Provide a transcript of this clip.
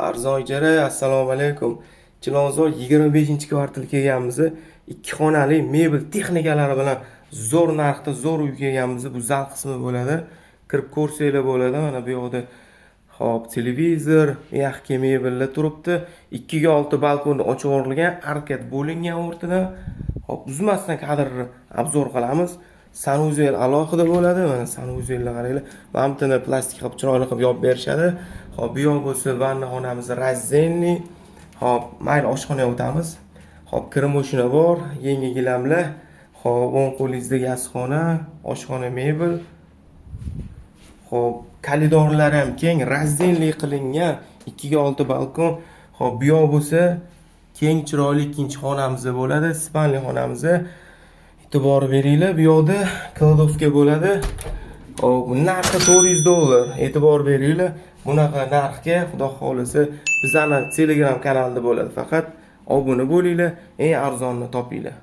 Arzon ijara, assalomu alaykum. Chilonzor 25-kvartalga kelganmiz. 2 xonali mebel texnikalari bilan zo'r narxda zo'r uy kelganmiz. Bu zal qismi bo'ladi. Kirib ko'rsanglar bo'ladi. Mana bu yoqda hop televizor, yaxki mebellar turibdi. 2 ga 6 balkonni ochib yuborilgan, arkad bo'lingan o'rtada. Hop, uzmasdan kadr obzor qilamiz. Sanuzel alohida bo'ladi. Mana sanuzelni qaranglar. Bamtini plastik qilib chiroyli qilib yopib berishadi. Hop, bu yoq bo'lsa vanna xonamiz razzenli. Hop, mayli oshxonaga o'tamiz. Hop, kir mashina bor, yangi gilamlar. Hop, o'ng qo'lingizda gazxona, oshxona mebel. Hop, koridorlar ham keng, razzenli qilingan. 2 ga 6 balkon. Hop, bu yoq bo'lsa keng chiroyli ikkinchi xonamiz bo'ladi, spanli xonamiz. E'tibor beringlar, bu yoqda kladovka bo'ladi. Hop, narxi $400. E'tibor beringlar. Bunaqa narxga, xudo xolisa, bizning Telegram kanalida bo'ladi. Faqat obuna bo'linglar, eng arzonni topinglar.